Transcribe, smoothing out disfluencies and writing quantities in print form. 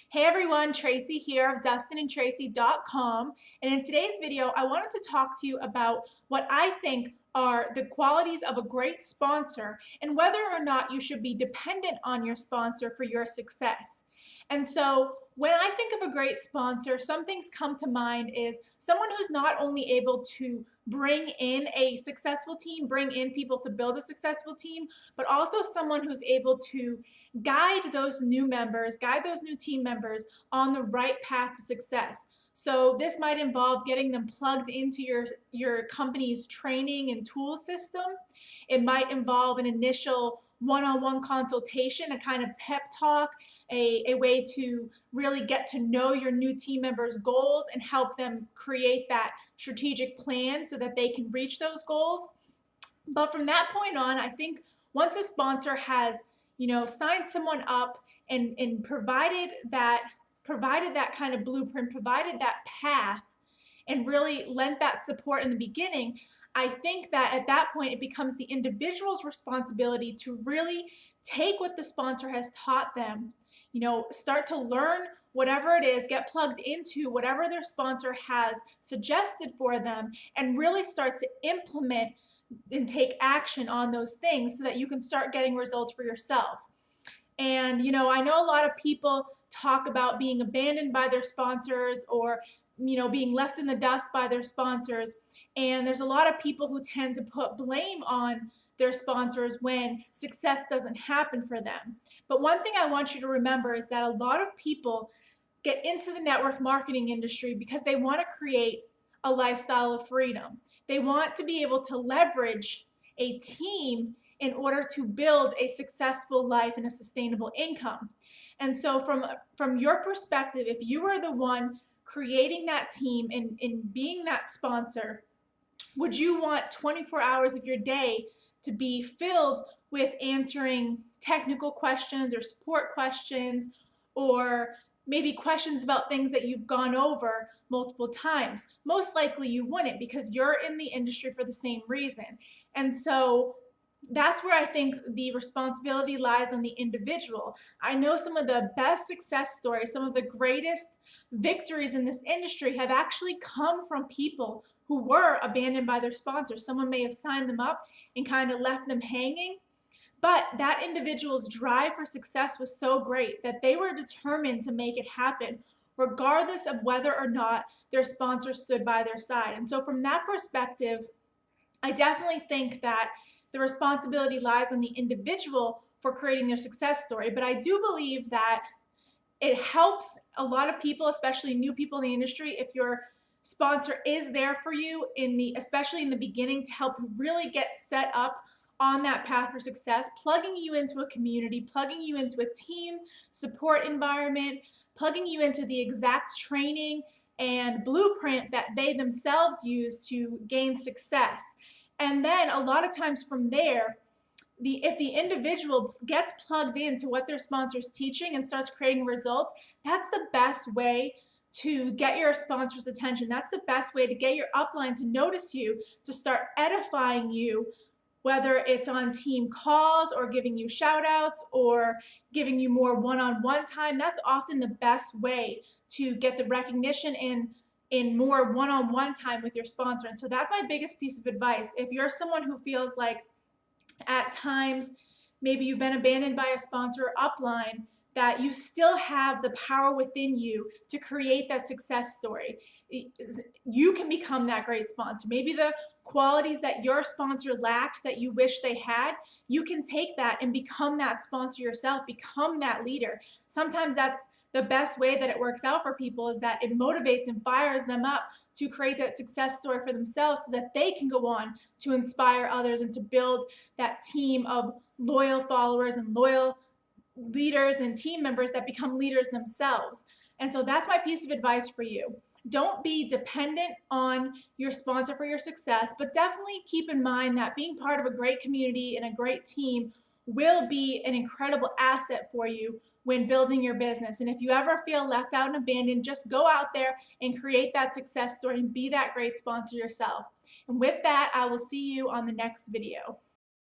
Hey everyone, Tracy here of DustinandTracy.com, and in today's video I wanted to talk to you about what I think are the qualities of a great sponsor and whether or not you should be dependent on your sponsor for your success. And so when I think of a great sponsor, some things come to mind is someone who's not only able to bring in a successful team, bring in people to build a successful team, but also someone who's able to guide those new members, guide those new team members on the right path to success. So this might involve getting them plugged into your company's training and tool system. It might involve an initial one-on-one consultation, a kind of pep talk, a way to really get to know your new team members' goals and help them create that strategic plan so that they can reach those goals. But from that point on, I think once a sponsor has signed someone up and provided that kind of blueprint, provided that path, and really lent that support in the beginning, I think that at that point it becomes the individual's responsibility to really take what the sponsor has taught them, start to learn whatever it is, get plugged into whatever their sponsor has suggested for them, and really start to implement and take action on those things so that you can start getting results for yourself. And I know a lot of people talk about being abandoned by their sponsors or being left in the dust by their sponsors, and there's a lot of people who tend to put blame on their sponsors when success doesn't happen for them. But one thing I want you to remember is that a lot of people get into the network marketing industry because they want to create a lifestyle of freedom. They want to be able to leverage a team in order to build a successful life and a sustainable income. And so from your perspective, if you are the one creating that team and being that sponsor, would you want 24 hours of your day to be filled with answering technical questions or support questions, or maybe questions about things that you've gone over multiple times? Most likely you wouldn't, because you're in the industry for the same reason. And so that's where I think the responsibility lies on the individual. I know some of the best success stories, some of the greatest victories in this industry have actually come from people who were abandoned by their sponsors. Someone may have signed them up and kind of left them hanging, but that individual's drive for success was so great that they were determined to make it happen, regardless of whether or not their sponsor stood by their side. And so from that perspective, I definitely think that the responsibility lies on the individual for creating their success story. But I do believe that it helps a lot of people, especially new people in the industry, if your sponsor is there for you especially in the beginning, to help you really get set up on that path for success, plugging you into a community, plugging you into a team support environment, plugging you into the exact training and blueprint that they themselves use to gain success. And then a lot of times from there, if the individual gets plugged into what their sponsor is teaching and starts creating results, that's the best way to get your sponsor's attention. That's the best way to get your upline to notice you, to start edifying you, whether it's on team calls or giving you shout outs or giving you more one-on-one time. That's often the best way to get the recognition in more one-on-one time with your sponsor. And so that's my biggest piece of advice. If you're someone who feels like at times maybe you've been abandoned by a sponsor or upline, that you still have the power within you to create that success story. You can become that great sponsor. Maybe the qualities that your sponsor lacked that you wish they had, you can take that and become that sponsor yourself, become that leader. Sometimes that's the best way that it works out for people, is that it motivates and fires them up to create that success story for themselves so that they can go on to inspire others and to build that team of loyal followers and loyal leaders and team members that become leaders themselves. And so that's my piece of advice for you. Don't be dependent on your sponsor for your success, but definitely keep in mind that being part of a great community and a great team will be an incredible asset for you when building your business. And if you ever feel left out and abandoned, just go out there and create that success story and be that great sponsor yourself. And with that, I will see you on the next video.